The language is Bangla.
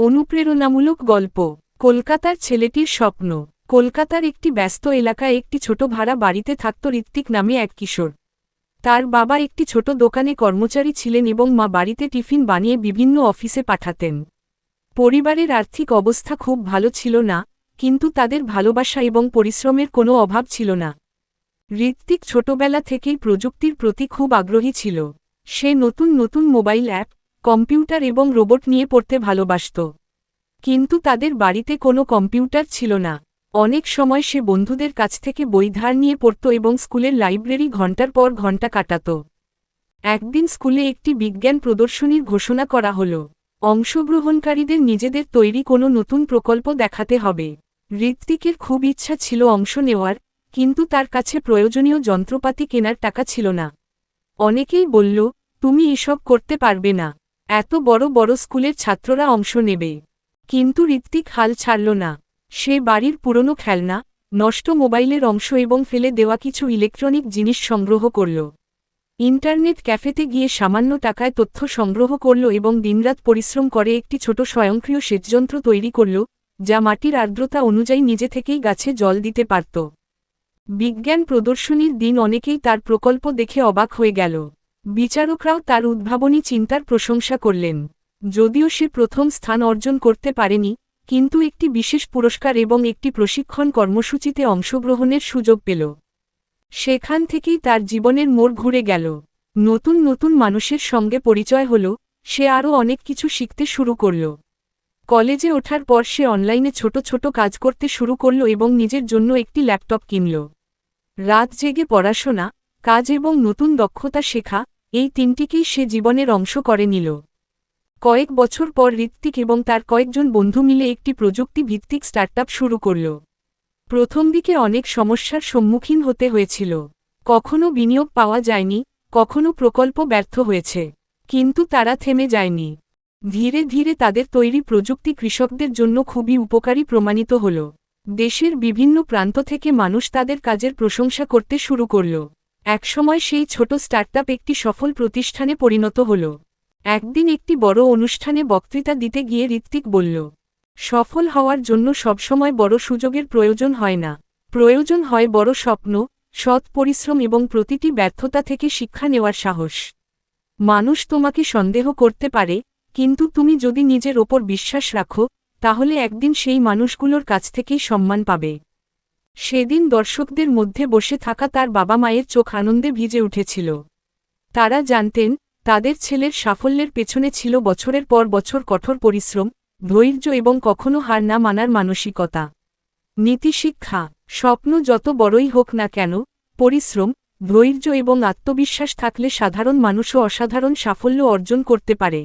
অনুপ্রেরণামূলক গল্প। কলকাতার ছেলেটির স্বপ্ন। কলকাতার একটি ব্যস্ত এলাকায় একটি ছোট ভাড়া বাড়িতে থাকত ঋত্বিক নামে এক কিশোর। তার বাবা একটি ছোট দোকানে কর্মচারী ছিলেন এবং মা বাড়িতে টিফিন বানিয়ে বিভিন্ন অফিসে পাঠাতেন। পরিবারের আর্থিক অবস্থা খুব ভালো ছিল না, কিন্তু তাদের ভালোবাসা এবং পরিশ্রমের কোনো অভাব ছিল না। ঋত্বিক ছোটবেলা থেকেই প্রযুক্তির প্রতি খুব আগ্রহী ছিল। সে নতুন নতুন মোবাইল অ্যাপ, কম্পিউটার এবং রোবট নিয়ে পড়তে ভালোবাসত। কিন্তু তাদের বাড়িতে কোনো কম্পিউটার ছিল না। অনেক সময় সে বন্ধুদের কাছ থেকে বই ধার নিয়ে পড়ত এবং স্কুলের লাইব্রেরি ঘণ্টার পর ঘণ্টা কাটাত। একদিন স্কুলে একটি বিজ্ঞান প্রদর্শনীর ঘোষণা করা হলো। অংশগ্রহণকারীদের নিজেদের তৈরি কোনো নতুন প্রকল্প দেখাতে হবে। ঋত্বিকের খুব ইচ্ছা ছিল অংশ নেওয়ার, কিন্তু তার কাছে প্রয়োজনীয় যন্ত্রপাতি কেনার টাকা ছিল না। অনেকেই বলল, তুমি এসব করতে পারবে না, এত বড় বড় স্কুলের ছাত্ররা অংশ নেবে। কিন্তু ঋত্বিক হাল ছাড়ল না। সে বাড়ির পুরনো খেলনা, নষ্ট মোবাইলের অংশ এবং ফেলে দেওয়া কিছু ইলেকট্রনিক জিনিস সংগ্রহ করল। ইন্টারনেট ক্যাফেতে গিয়ে সামান্য টাকায় তথ্য সংগ্রহ করল এবং দিনরাত পরিশ্রম করে একটি ছোট স্বয়ংক্রিয় সেচযন্ত্র তৈরি করল, যা মাটির আর্দ্রতা অনুযায়ী নিজে থেকেই গাছে জল দিতে পারত। বিজ্ঞান প্রদর্শনীর দিন অনেকেই তার প্রকল্প দেখে অবাক হয়ে গেল। বিচারকরাও তার উদ্ভাবনী চিন্তার প্রশংসা করলেন। যদিও সে প্রথম স্থান অর্জন করতে পারেনি, কিন্তু একটি বিশেষ পুরস্কার এবং একটি প্রশিক্ষণ কর্মসূচিতে অংশগ্রহণের সুযোগ পেল। সেখান থেকেই তার জীবনের মোড় ঘুরে গেল। নতুন নতুন মানুষের সঙ্গে পরিচয় হল, সে আরও অনেক কিছু শিখতে শুরু করল। কলেজে ওঠার পর সে অনলাইনে ছোট ছোট কাজ করতে শুরু করল এবং নিজের জন্য একটি ল্যাপটপ কিনল। রাত জেগে পড়াশোনা, কাজ এবং নতুন দক্ষতা শেখা, এই তিনটিকেই সে জীবনের অংশ করে নিল। কয়েক বছর পর ঋত্বিক এবং তার কয়েকজন বন্ধু মিলে একটি প্রযুক্তি ভিত্তিক স্টার্টআপ শুরু করল। প্রথম দিকে অনেক সমস্যার সম্মুখীন হতে হয়েছিল। কখনো বিনিয়োগ পাওয়া যায়নি, কখনো প্রকল্প ব্যর্থ হয়েছে, কিন্তু তারা থেমে যায়নি। ধীরে ধীরে তাদের তৈরি প্রযুক্তি কৃষকদের জন্য খুবই উপকারী প্রমাণিত হল। দেশের বিভিন্ন প্রান্ত থেকে মানুষ তাদের কাজের প্রশংসা করতে শুরু করল। একসময় সেই ছোট স্টার্টআপ একটি সফল প্রতিষ্ঠানে পরিণত হল। একদিন একটি বড় অনুষ্ঠানে বক্তৃতা দিতে গিয়ে ঋত্বিক বলল, সফল হওয়ার জন্য সবসময় বড় সুযোগের প্রয়োজন হয় না, প্রয়োজন হয় বড় স্বপ্ন, সৎ পরিশ্রম এবং প্রতিটি ব্যর্থতা থেকে শিক্ষা নেওয়ার সাহস। মানুষ তোমাকে সন্দেহ করতে পারে, কিন্তু তুমি যদি নিজের ওপর বিশ্বাস রাখো, তাহলে একদিন সেই মানুষগুলোর কাছ থেকেই সম্মান পাবে। সেদিন দর্শকদের মধ্যে বসে থাকা তার বাবা মায়ের চোখ আনন্দে ভিজে উঠেছিল। তারা জানতেন, তাদের ছেলের সাফল্যের পেছনে ছিল বছরের পর বছর কঠোর পরিশ্রম, ধৈর্য এবং কখনো হার না মানার মানসিকতা। নীতিশিক্ষা: স্বপ্ন যত বড়ই হোক না কেন, পরিশ্রম, ধৈর্য এবং আত্মবিশ্বাস থাকলে সাধারণ মানুষও অসাধারণ সাফল্য অর্জন করতে পারে।